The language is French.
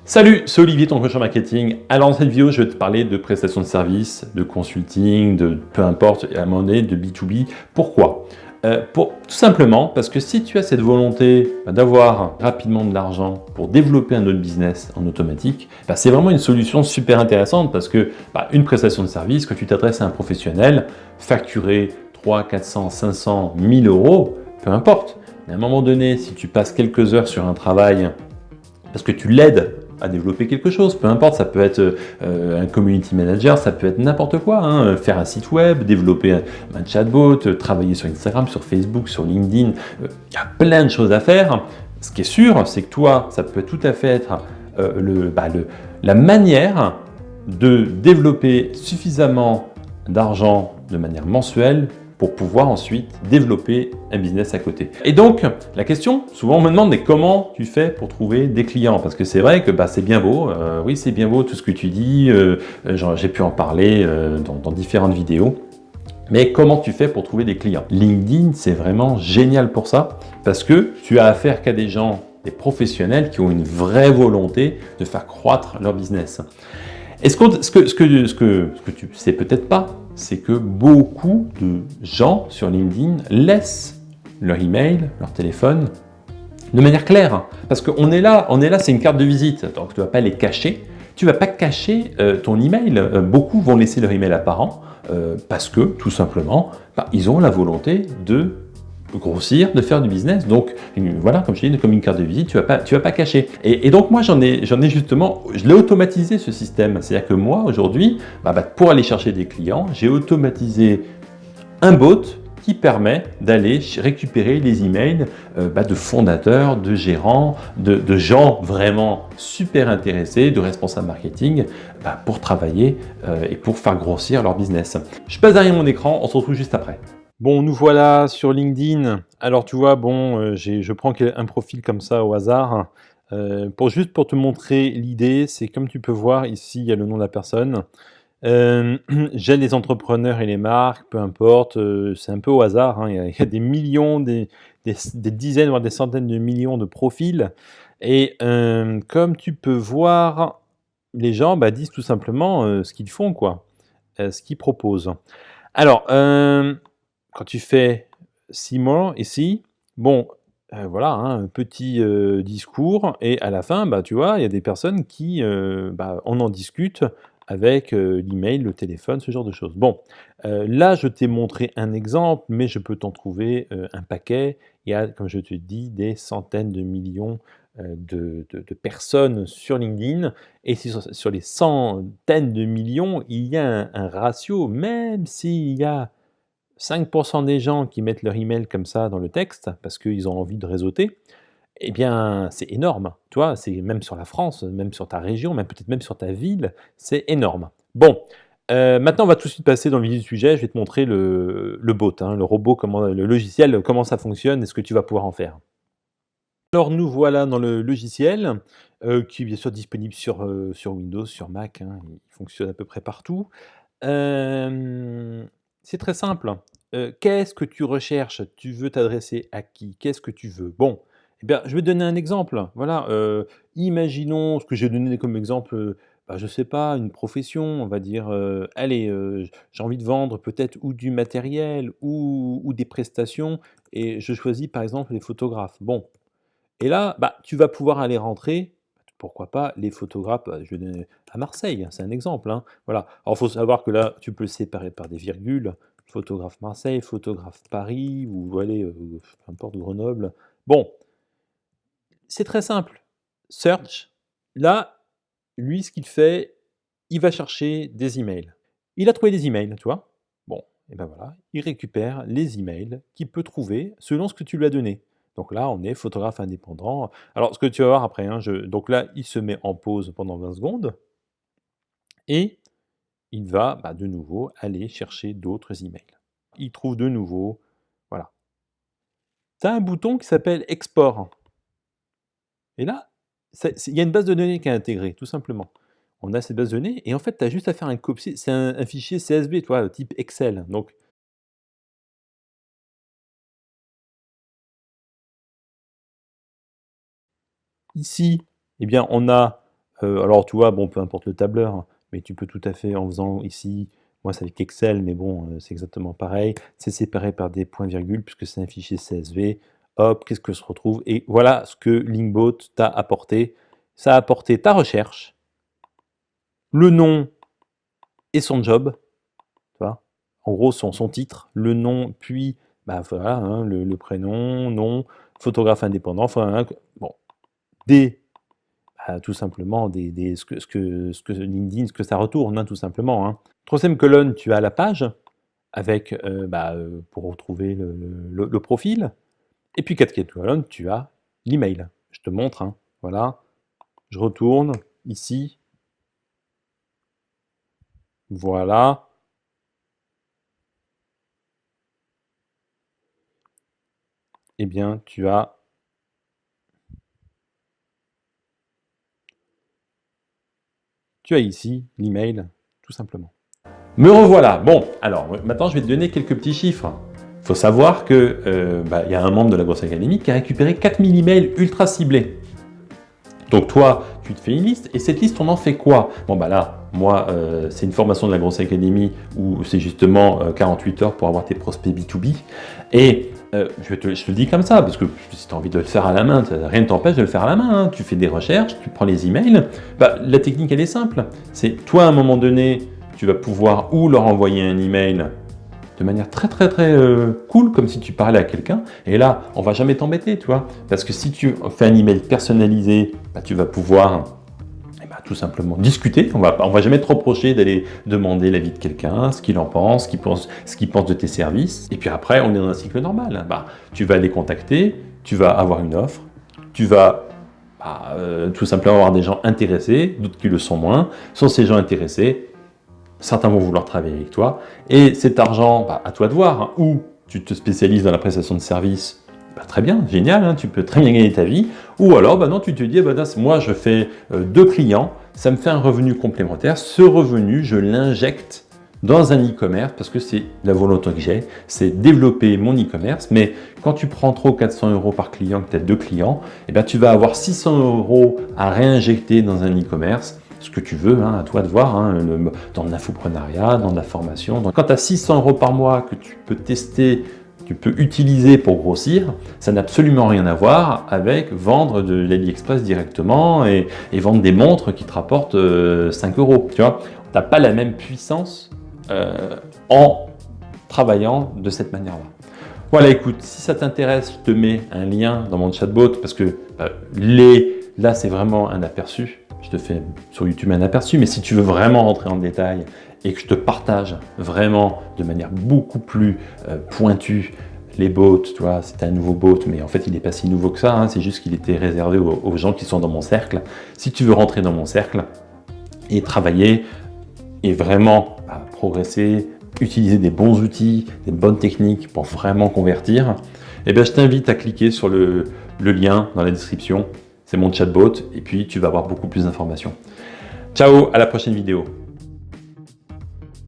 Salut, c'est Olivier, ton coach en marketing. Alors dans cette vidéo, je vais te parler de prestations de services, de consulting, de peu importe, à un moment donné, de B2B. Pourquoi Tout simplement parce que si tu as cette volonté d'avoir rapidement de l'argent pour développer un autre business en automatique, c'est vraiment une solution super intéressante parce que une prestation de service, quand tu t'adresses à un professionnel, facturer 300, 400, 500, 1000 euros, peu importe. Mais à un moment donné, si tu passes quelques heures sur un travail parce que tu l'aides à développer quelque chose, peu importe, ça peut être un community manager, ça peut être n'importe quoi, hein, faire un site web, développer un chatbot, travailler sur Instagram, sur Facebook, sur LinkedIn, il y a plein de choses à faire. Ce qui est sûr, c'est que toi, ça peut tout à fait être la manière de développer suffisamment d'argent de manière mensuelle pour pouvoir ensuite développer un business à côté. Et donc, la question, souvent on me demande mais comment tu fais pour trouver des clients? Parce que c'est vrai que c'est bien beau, oui c'est bien beau tout ce que tu dis, j'ai pu en parler dans différentes vidéos. Mais comment tu fais pour trouver des clients? LinkedIn, c'est vraiment génial pour ça, parce que tu as affaire qu'à des gens, des professionnels qui ont une vraie volonté de faire croître leur business. Et ce que tu sais peut-être pas, c'est que beaucoup de gens sur LinkedIn laissent leur email, leur téléphone, de manière claire. Parce qu'on est là, c'est une carte de visite, donc tu ne vas pas les cacher. Tu ne vas pas cacher ton email. Beaucoup vont laisser leur email apparent parce que, tout simplement, ils ont la volonté de grossir, de faire du business. Donc voilà, comme je dis, comme une carte de visite, tu vas pas cacher. Et donc moi j'en ai justement, je l'ai automatisé ce système. C'est-à-dire que moi aujourd'hui, pour aller chercher des clients, j'ai automatisé un bot qui permet d'aller récupérer les emails de fondateurs, de gérants, de gens vraiment super intéressés, de responsables marketing pour travailler et pour faire grossir leur business. Je passe derrière mon écran, on se retrouve juste après. Bon, nous voilà sur LinkedIn. Alors tu vois, je prends un profil comme ça au hasard. Juste pour te montrer l'idée, c'est comme tu peux voir ici, il y a le nom de la personne. J'aide les entrepreneurs et les marques, peu importe, c'est un peu au hasard, hein. Il y a des millions, des dizaines, voire des centaines de millions de profils et comme tu peux voir, les gens, disent tout simplement, ce qu'ils font quoi, ce qu'ils proposent. Alors, quand tu fais See More ici, voilà, hein, un petit, discours et à la fin, tu vois, il y a des personnes qui, on en discute avec, l'email, le téléphone, ce genre de choses. Bon, là, je t'ai montré un exemple, mais je peux t'en trouver, un paquet. Il y a, comme je te dis, des centaines de millions, de personnes sur LinkedIn et sur les centaines de millions, il y a un ratio, même s'il y a 5 des gens qui mettent leur email comme ça dans le texte, parce qu'ils ont envie de réseauter, eh bien, c'est énorme, tu vois? C'est même sur la France, même sur ta région, même peut-être même sur ta ville, c'est énorme. Bon, maintenant on va tout de suite passer dans le vif du sujet. Je vais te montrer le bot, hein, le robot, le logiciel, comment ça fonctionne et ce que tu vas pouvoir en faire. Alors nous voilà dans le logiciel, qui est bien sûr disponible sur Windows, sur Mac, hein, il fonctionne à peu près partout. C'est très simple. Qu'est-ce que tu recherches? Tu veux t'adresser à qui? Qu'est-ce que tu veux? Bon, eh bien, je vais te donner un exemple. Voilà, imaginons ce que j'ai donné comme exemple, je sais pas, une profession, on va dire, allez, j'ai envie de vendre peut-être ou du matériel ou des prestations et je choisis par exemple les photographes. Bon, et là, tu vas pouvoir aller rentrer, pourquoi pas, les photographes, je vais donner à Marseille, hein, c'est un exemple, hein, voilà. Alors, il faut savoir que là, tu peux le séparer par des virgules, photographe Marseille, photographe Paris ou allez, peu importe, Grenoble. Bon, c'est très simple. Search, là, lui, ce qu'il fait, il va chercher des emails. Il a trouvé des emails, tu vois? Bon, et ben voilà, il récupère les emails qu'il peut trouver selon ce que tu lui as donné. Donc là, on est photographe indépendant. Alors, ce que tu vas voir après, hein, donc là, il se met en pause pendant 20 secondes et il va de nouveau aller chercher d'autres emails. Il trouve de nouveau, voilà. Tu as un bouton qui s'appelle Export. Et là, il y a une base de données qui est intégrée, tout simplement. On a cette base de données et en fait, tu as juste à faire un copier. C'est un fichier CSV, tu vois, type Excel. Donc, ici, eh bien, on a Alors tu vois, bon, peu importe le tableur, hein, mais tu peux tout à fait, en faisant ici, moi c'est avec Excel, mais bon, c'est exactement pareil. C'est séparé par des points-virgules, puisque c'est un fichier CSV. Hop, qu'est-ce que se retrouve? Et voilà ce que Linkbot t'a apporté. Ça a apporté ta recherche, le nom et son job, tu vois. En gros, son titre, le nom, puis bah, voilà, hein, le prénom, nom, photographe indépendant, enfin, hein, bon, tout simplement ce que LinkedIn, ce que ça retourne, hein, tout simplement. Hein. Troisième colonne, tu as la page avec pour retrouver le profil. Et puis quatrième colonne, tu as l'email. Je te montre, hein, voilà. Je retourne ici, voilà. Eh bien, tu as ici l'email, tout simplement. Me revoilà. Bon, alors maintenant je vais te donner quelques petits chiffres. Il faut savoir que y a un membre de la Grosse Académie qui a récupéré 4000 emails ultra ciblés. Donc toi, tu te fais une liste, et cette liste, on en fait quoi? Bon bah là, moi, c'est une formation de la Grosse Académie où c'est justement 48 heures pour avoir tes prospects B2B. Et je te le dis comme ça, parce que si tu as envie de le faire à la main, rien ne t'empêche de le faire à la main. Hein. Tu fais des recherches, tu prends les emails. Bah, la technique, elle est simple. C'est toi, à un moment donné, tu vas pouvoir ou leur envoyer un email de manière très cool, comme si tu parlais à quelqu'un. Et là, on va jamais t'embêter, tu vois. Parce que si tu fais un email personnalisé, bah, tu vas pouvoir tout simplement discuter. On va jamais te reprocher d'aller demander l'avis de quelqu'un, ce qu'il en pense, ce qu'il pense de tes services. Et puis après, on est dans un cycle normal. Bah, tu vas les contacter, tu vas avoir une offre, tu vas tout simplement avoir des gens intéressés, d'autres qui le sont moins. Sont ces gens intéressés, certains vont vouloir travailler avec toi, et cet argent, à toi de voir, hein, ou tu te spécialises dans la prestation de services, très bien, génial, hein, tu peux très bien gagner ta vie, ou alors non, tu te dis, moi je fais 2 clients, ça me fait un revenu complémentaire, ce revenu, je l'injecte dans un e-commerce, parce que c'est la volonté que j'ai, c'est développer mon e-commerce, mais quand tu prends trop 400 € par client, que tu as 2 clients, tu vas avoir 600 € à réinjecter dans un e-commerce, ce que tu veux, hein, à toi de voir, hein, dans l'infoprenariat, dans de la formation. Donc, quand tu as 600 € par mois que tu peux tester, tu peux utiliser pour grossir, ça n'a absolument rien à voir avec vendre de l'AliExpress directement et vendre des montres qui te rapportent 5 €. Tu vois, tu n'as pas la même puissance en travaillant de cette manière-là. Voilà, écoute, si ça t'intéresse, je te mets un lien dans mon chatbot parce que là, c'est vraiment un aperçu. Je te fais sur YouTube un aperçu, mais si tu veux vraiment rentrer en détail et que je te partage vraiment de manière beaucoup plus pointue les bots, tu vois, c'est un nouveau bot, mais en fait, il n'est pas si nouveau que ça, hein, c'est juste qu'il était réservé aux gens qui sont dans mon cercle. Si tu veux rentrer dans mon cercle et travailler et vraiment progresser, utiliser des bons outils, des bonnes techniques pour vraiment convertir, je t'invite à cliquer sur le lien dans la description. C'est mon chatbot et puis tu vas avoir beaucoup plus d'informations. Ciao, à la prochaine vidéo.